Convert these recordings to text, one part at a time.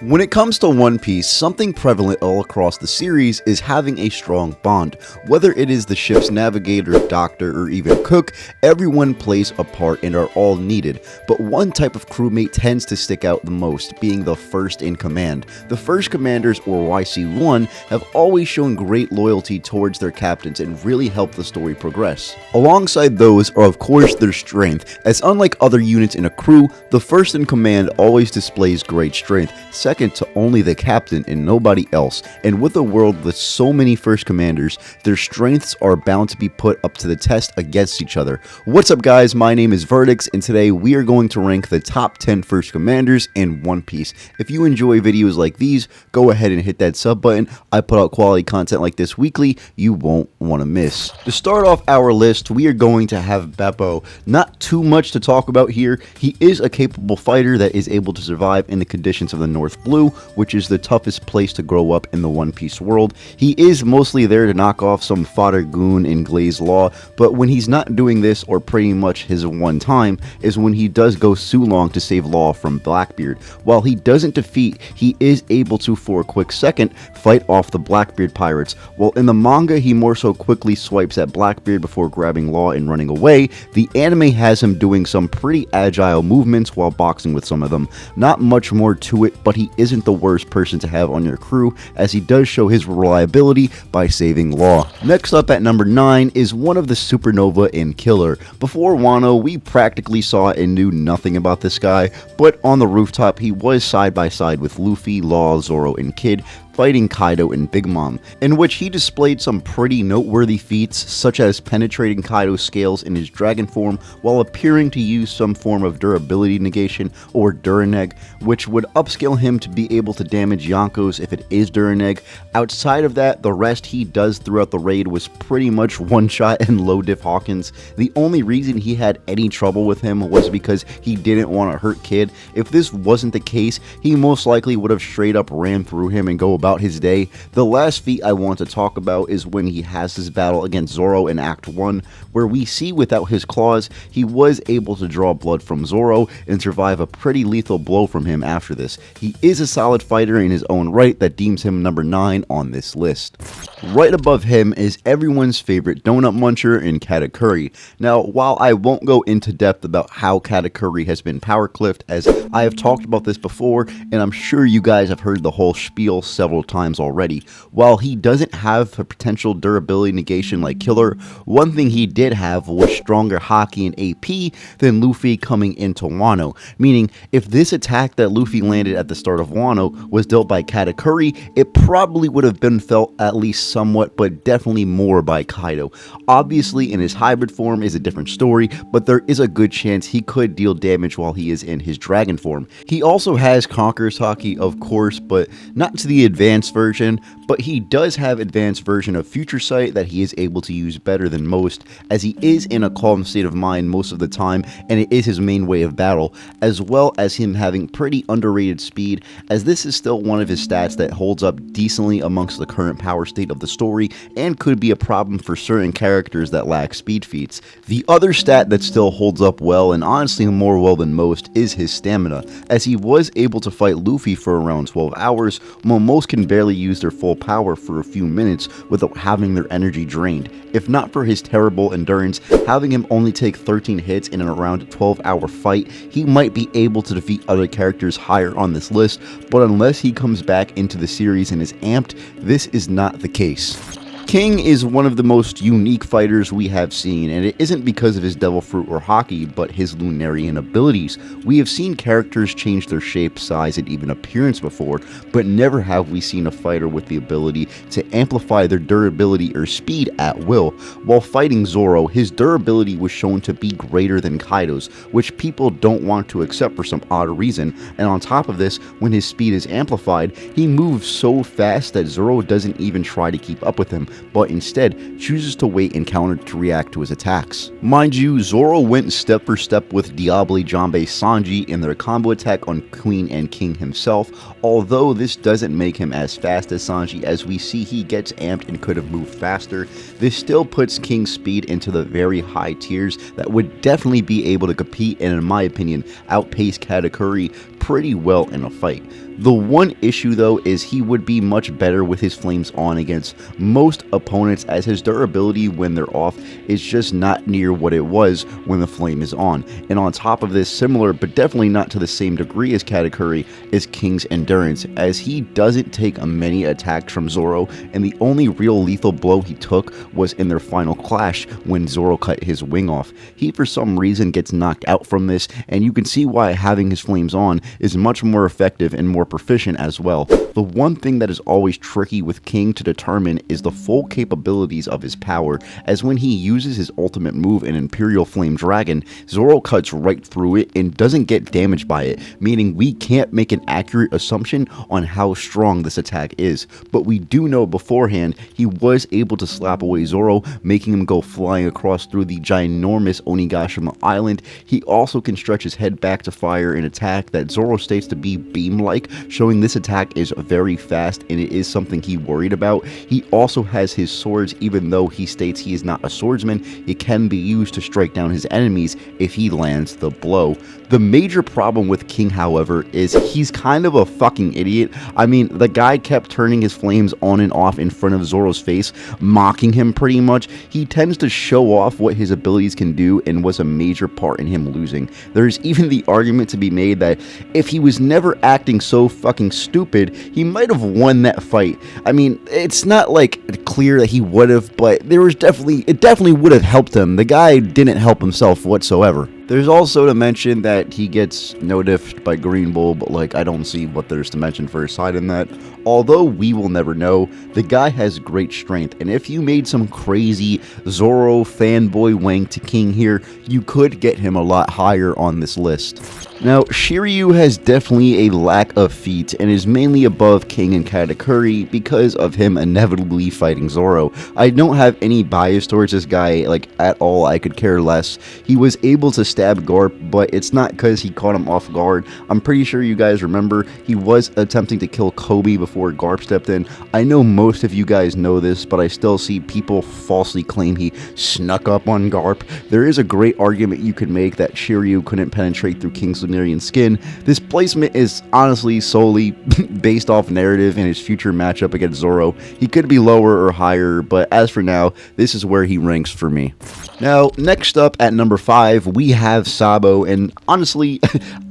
When it comes to One Piece, something prevalent all across the series is having a strong bond. Whether it is the ship's navigator, doctor, or even cook, everyone plays a part and are all needed. But one type of crewmate tends to stick out the most, being the first in command. The first commanders, or YC1, have always shown great loyalty towards their captains and really helped the story progress. Alongside those are of course their strength, as unlike other units in a crew, the first in command always displays great strength, second to only the captain and nobody else. And with a world with so many first commanders, their strengths are bound to be put up to the test against each other. What's up guys, my name is Verdix and today we are going to rank the top 10 first commanders in One Piece. If you enjoy videos like these, go ahead and hit that sub button. I put out quality content like this weekly, you won't want to miss. To start off our list, we are going to have Bepo. Not too much to talk about here. He is a capable fighter that is able to survive in the conditions of the North Blue, which is the toughest place to grow up in the One Piece world. He is mostly there to knock off some fodder goon in Glaze Law, but when he's not doing this, or pretty much his one time, is when he does go Sulong to save Law from Blackbeard. While he doesn't defeat, he is able to, for a quick second, fight off the Blackbeard pirates. While in the manga, he more so quickly swipes at Blackbeard before grabbing Law and running away, the anime has him doing some pretty agile movements while boxing with some of them. Not much more to it, but he isn't the worst person to have on your crew, as he does show his reliability by saving Law. Next up at number 9 is one of the Supernova in Killer. Before Wano, we practically saw and knew nothing about this guy, but on the rooftop he was side by side with Luffy, Law, Zoro, and Kid, fighting Kaido and Big Mom, in which he displayed some pretty noteworthy feats, such as penetrating Kaido's scales in his dragon form while appearing to use some form of durability negation, or Duraneg, which would upscale him to be able to damage Yonkos if it is Duraneg. Outside of that, the rest he does throughout the raid was pretty much one-shot and low-diff Hawkins. The only reason he had any trouble with him was because he didn't want to hurt Kid. If this wasn't the case, he most likely would have straight up ran through him and go about his day. The last feat I want to talk about is when he has his battle against Zoro in Act 1, where we see without his claws, he was able to draw blood from Zoro and survive a pretty lethal blow from him after this. He is a solid fighter in his own right that deems him number 9 on this list. Right above him is everyone's favorite donut muncher in Katakuri. Now, while I won't go into depth about how Katakuri has been power cliffed, as I have talked about this before, and I'm sure you guys have heard the whole spiel several times already, while he doesn't have a potential durability negation like Killer, one thing he did have was stronger Haki and AP than Luffy coming into Wano, meaning if this attack that Luffy landed at the start of Wano was dealt by Katakuri, it probably would have been felt at least somewhat, but definitely more by Kaido. Obviously in his hybrid form is a different story, but there is a good chance he could deal damage while he is in his dragon form. He also has Conqueror's Haki, of course, but not to the advanced version, but he does have advanced version of Future Sight that he is able to use better than most, as he is in a calm state of mind most of the time and it is his main way of battle, as well as him having pretty underrated speed, as this is still one of his stats that holds up decently amongst the current power state of the story and could be a problem for certain characters that lack speed feats. The other stat that still holds up well, and honestly more well than most, is his stamina, as he was able to fight Luffy for around 12 hours, while most can barely use their full power for a few minutes without having their energy drained. If not for his terrible endurance, having him only take 13 hits in an around 12-hour fight, he might be able to defeat other characters higher on this list, but unless he comes back into the series and is amped, this is not the case. King is one of the most unique fighters we have seen, and it isn't because of his Devil Fruit or Haki, but his Lunarian abilities. We have seen characters change their shape, size, and even appearance before, but never have we seen a fighter with the ability to amplify their durability or speed at will. While fighting Zoro, his durability was shown to be greater than Kaido's, which people don't want to accept for some odd reason, and on top of this, when his speed is amplified, he moves so fast that Zoro doesn't even try to keep up with him, but instead chooses to wait and counter to react to his attacks. Mind you, Zoro went step for step with Diablo Jambe Sanji in their combo attack on Queen and King himself, although this doesn't make him as fast as Sanji, as we see he gets amped and could have moved faster. This still puts King's speed into the very high tiers that would definitely be able to compete and, in my opinion, outpace Katakuri pretty well in a fight. The one issue though is he would be much better with his flames on against most opponents, as his durability when they're off is just not near what it was when the flame is on. And on top of this, similar but definitely not to the same degree as Katakuri, is King's endurance, as he doesn't take many attacks from Zoro, and the only real lethal blow he took was in their final clash when Zoro cut his wing off. He for some reason gets knocked out from this, and you can see why having his flames on is much more effective and more proficient as well. The one thing that is always tricky with King to determine is the full capabilities of his power, as when he uses his ultimate move in Imperial Flame Dragon, Zoro cuts right through it and doesn't get damaged by it, meaning we can't make an accurate assumption on how strong this attack is, but we do know beforehand he was able to slap away Zoro, making him go flying across through the ginormous Onigashima Island. He also can stretch his head back to fire an attack that Zoro states to be beam-like, showing this attack is very fast and it is something he worried about. He also has his swords, even though he states he is not a swordsman, it can be used to strike down his enemies if he lands the blow. The major problem with King, however, is he's kind of a fucking idiot. I mean, the guy kept turning his flames on and off in front of Zoro's face, mocking him pretty much. He tends to show off what his abilities can do and was a major part in him losing. There's even the argument to be made that if he was never acting so fucking stupid, he might have won that fight. I mean, it's not like clear that he would have, but it definitely would have helped him. The guy didn't help himself whatsoever. There's also to mention that he gets no-diffed by Greenbull, but like I don't see what there's to mention for his side in that. Although we will never know, the guy has great strength, and if you made some crazy Zoro fanboy wank to King here, you could get him a lot higher on this list. Now, Shiryu has definitely a lack of feet and is mainly above King and Katakuri because of him inevitably fighting Zoro. I don't have any bias towards this guy, like, at all. I could care less. He was able to stab Garp, but it's not because he caught him off guard. I'm pretty sure you guys remember he was attempting to kill Kobe before Garp stepped in. I know most of you guys know this, but I still see people falsely claim he snuck up on Garp. There is a great argument you could make that Shiryu couldn't penetrate through King's Lunarian skin. This placement is honestly solely based off narrative and his future matchup against Zoro. He could be lower or higher, but as for now, this is where he ranks for me. Now, next up at number 5, we have Sabo, and honestly,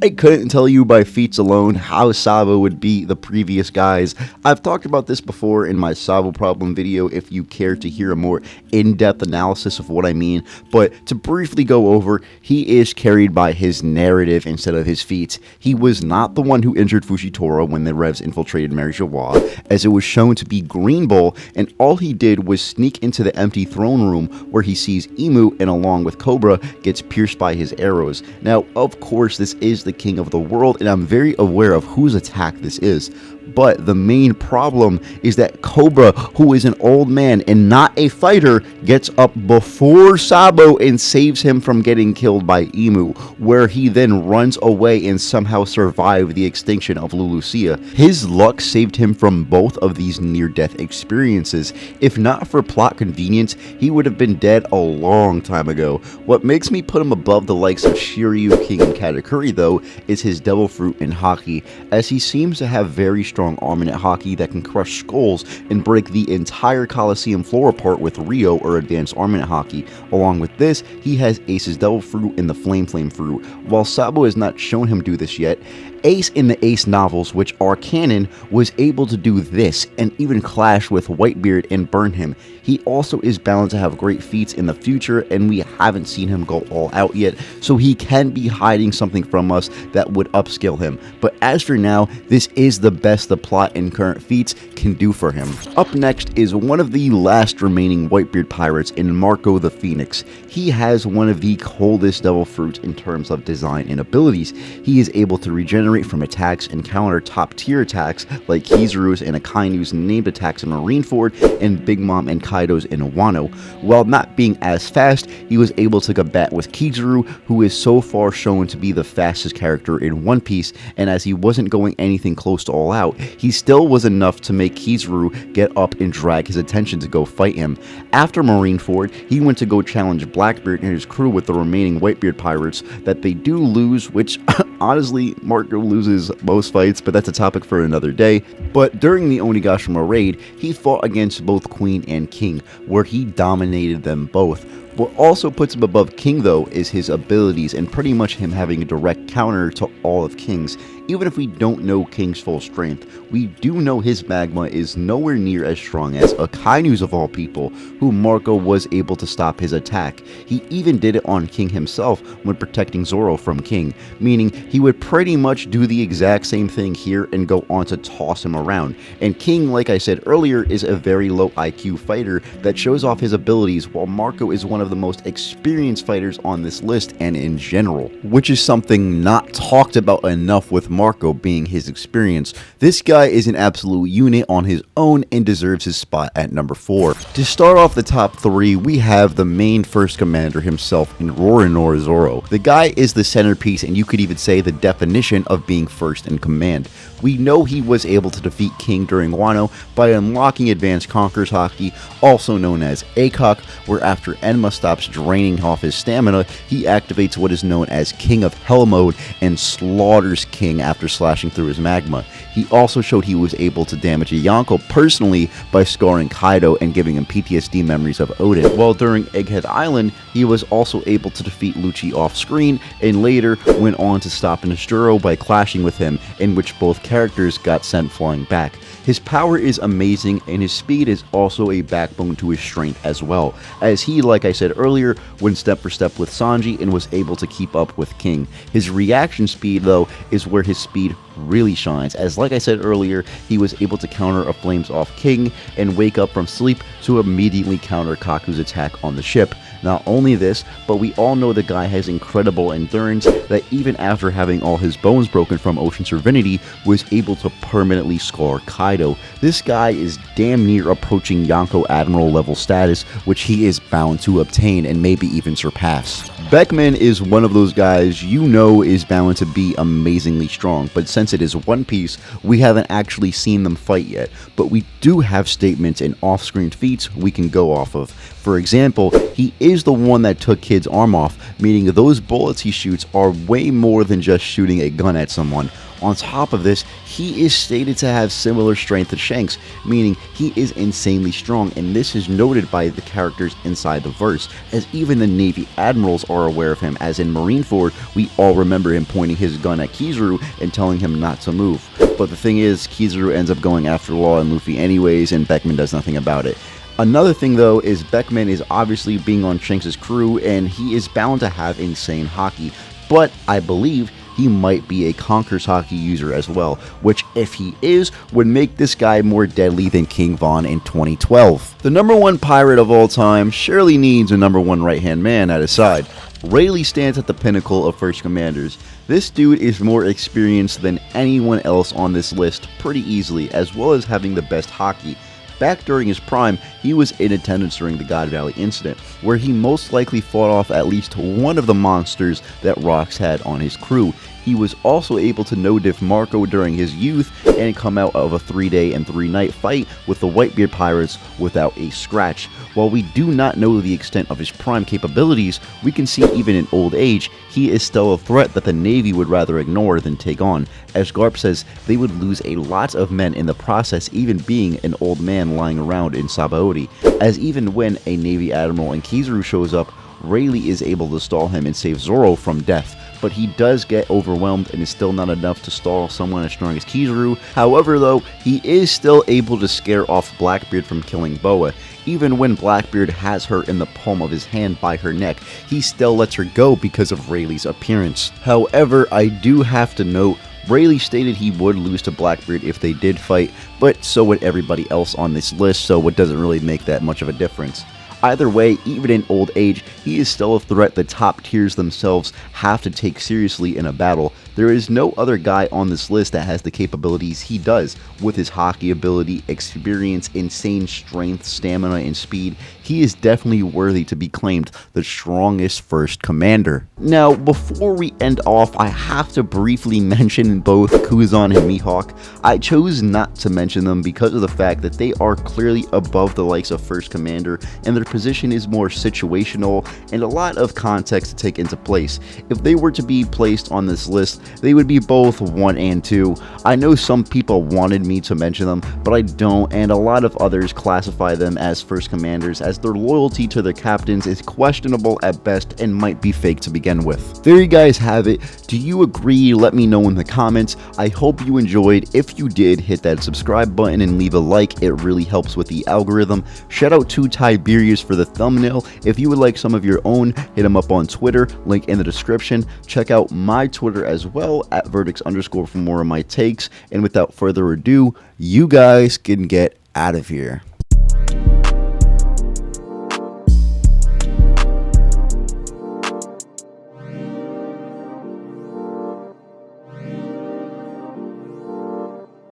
I couldn't tell you by feats alone how Sabo would beat the previous guys. I've talked about this before in my Sabo problem video if you care to hear a more in-depth analysis of what I mean, but to briefly go over, he is carried by his narrative instead of his feats. He was not the one who injured Fujitora when the Revs infiltrated Mary Joie, as it was shown to be Greenbull, and all he did was sneak into the empty throne room where he sees Emu and along with Cobra gets pierced by his arrows. Now, of course, this is the king of the world, and I'm very aware of whose attack this is. But the main problem is that Cobra, who is an old man and not a fighter, gets up before Sabo and saves him from getting killed by Emu, where he then runs away and somehow survived the extinction of Lulusia. His luck saved him from both of these near-death experiences. If not for plot convenience, he would have been dead a long time ago. What makes me put him above the likes of Shiryu, King, and Katakuri, though, is his Devil Fruit in Haki, as he seems to have very strong armament Haki that can crush skulls and break the entire Coliseum floor apart with Rio or advanced armament Haki. Along with this, he has Ace's Devil Fruit and the Flame Fruit. While Sabo has not shown him do this yet, Ace in the Ace novels, which are canon, was able to do this and even clash with Whitebeard and burn him. He also is bound to have great feats in the future, and we haven't seen him go all out yet, so he can be hiding something from us that would upscale him. But as for now, this is the best the plot and current feats can do for him. Up next is one of the last remaining Whitebeard pirates in Marco the Phoenix. He has one of the coldest Devil Fruits in terms of design and abilities. He is able to regenerate from attacks and counter top tier attacks like Kizaru's and Akainu's named attacks in Marineford and Big Mom and Kaido's in Wano. While not being as fast, he was able to combat with Kizaru, who is so far shown to be the fastest character in One Piece, and as he wasn't going anything close to all out, he still was enough to make Kizaru get up and drag his attention to go fight him. After Marineford, he went to go challenge Blackbeard and his crew with the remaining Whitebeard pirates that they do lose, which honestly, Marco Marco loses most fights, but that's a topic for another day. But during the Onigashima raid, he fought against both Queen and King, where he dominated them both. What also puts him above King though is his abilities and pretty much him having a direct counter to all of King's. Even if we don't know King's full strength, we do know his magma is nowhere near as strong as Akainu's of all people, who Marco was able to stop his attack. He even did it on King himself when protecting Zoro from King, meaning he would pretty much do the exact same thing here and go on to toss him around. And King, like I said earlier, is a very low IQ fighter that shows off his abilities, while Marco is one of the most experienced fighters on this list and in general, which is something not talked about enough with Marco being his experience. This guy is an absolute unit on his own and deserves his spot at number 4. To start off the top 3, we have the main first commander himself in Roronoa Zoro. The guy is the centerpiece and you could even say the definition of being first in command. We know he was able to defeat King during Wano by unlocking Advanced Conqueror's Haki, also known as ACOC, where after Enma stops draining off his stamina, he activates what is known as King of Hell mode and slaughters King after slashing through his magma. He also showed he was able to damage a Yonko personally by scarring Kaido and giving him PTSD memories of Odin, while during Egghead Island, he was also able to defeat Lucci off screen and later went on to stop Nosturo by clashing with him, in which both characters got sent flying back. His power is amazing and his speed is also a backbone to his strength as well, as he, like I said earlier, went step for step with Sanji and was able to keep up with King. His reaction speed though is where his speed really shines, as like I said earlier, he was able to counter a flames off King and wake up from sleep to immediately counter Kaku's attack on the ship. Not only this, but we all know the guy has incredible endurance that even after having all his bones broken from Ocean Servinity, was able to permanently scar Kaido. This guy is damn near approaching Yonko Admiral level status, which he is bound to obtain and maybe even surpass. Beckman is one of those guys you know is bound to be amazingly strong, but since it is One Piece, we haven't actually seen them fight yet, but we do have statements and off-screen feats we can go off of. For example, he is the one that took Kid's arm off, meaning those bullets he shoots are way more than just shooting a gun at someone. On top of this, he is stated to have similar strength to Shanks, meaning he is insanely strong, and this is noted by the characters inside the verse, as even the Navy admirals are aware of him, as in Marineford, we all remember him pointing his gun at Kizaru and telling him not to move. But the thing is, Kizaru ends up going after Law and Luffy anyways, and Beckman does nothing about it. Another thing though is Beckman is obviously being on Shanks' crew, and he is bound to have insane haki, but I believe he might be a Conqueror's Haki user as well, which if he is, would make this guy more deadly than King Von in 2012. The number 1 pirate of all time surely needs a number 1 right-hand man at his side. Rayleigh stands at the pinnacle of first commanders. This dude is more experienced than anyone else on this list pretty easily, as well as having the best haki. Back during his prime, he was in attendance during the God Valley incident, where he most likely fought off at least one of the monsters that Rox had on his crew. He was also able to no-diff Marco during his youth and come out of a 3-day and 3-night fight with the Whitebeard pirates without a scratch. While we do not know the extent of his prime capabilities, we can see even in old age, he is still a threat that the Navy would rather ignore than take on. As Garp says, they would lose a lot of men in the process, even being an old man lying around in Sabaody, as even when a Navy Admiral and Kizaru shows up, Rayleigh is able to stall him and save Zoro from death, but he does get overwhelmed and is still not enough to stall someone as strong as Kizaru. However though, he is still able to scare off Blackbeard from killing Boa. Even when Blackbeard has her in the palm of his hand by her neck, he still lets her go because of Rayleigh's appearance. However, I do have to note, Rayleigh stated he would lose to Blackbeard if they did fight, but so would everybody else on this list, so it doesn't really make that much of a difference. Either way, even in old age, he is still a threat the top tiers themselves have to take seriously in a battle. There is no other guy on this list that has the capabilities he does. With his hockey ability, experience, insane strength, stamina, and speed, he is definitely worthy to be claimed the strongest first commander. Now, before we end off, I have to briefly mention both Kuzan and Mihawk. I chose not to mention them because of the fact that they are clearly above the likes of first commander, and their position is more situational and a lot of context to take into place. If they were to be placed on this list, they would be both 1 and 2. I know some people wanted me to mention them, but I don't, and a lot of others classify them as first commanders as their loyalty to their captains is questionable at best and might be fake to begin with. There you guys have it. Do you agree? Let me know in the comments. I hope you enjoyed. If you did, hit that subscribe button and leave a like. It really helps with the algorithm. Shout out to Tiberius for the thumbnail. If you would like some of your own, hit him up on Twitter, link in the description. Check out my Twitter as well, at verdicts_, for more of my takes. And without further ado, you guys can get out of here.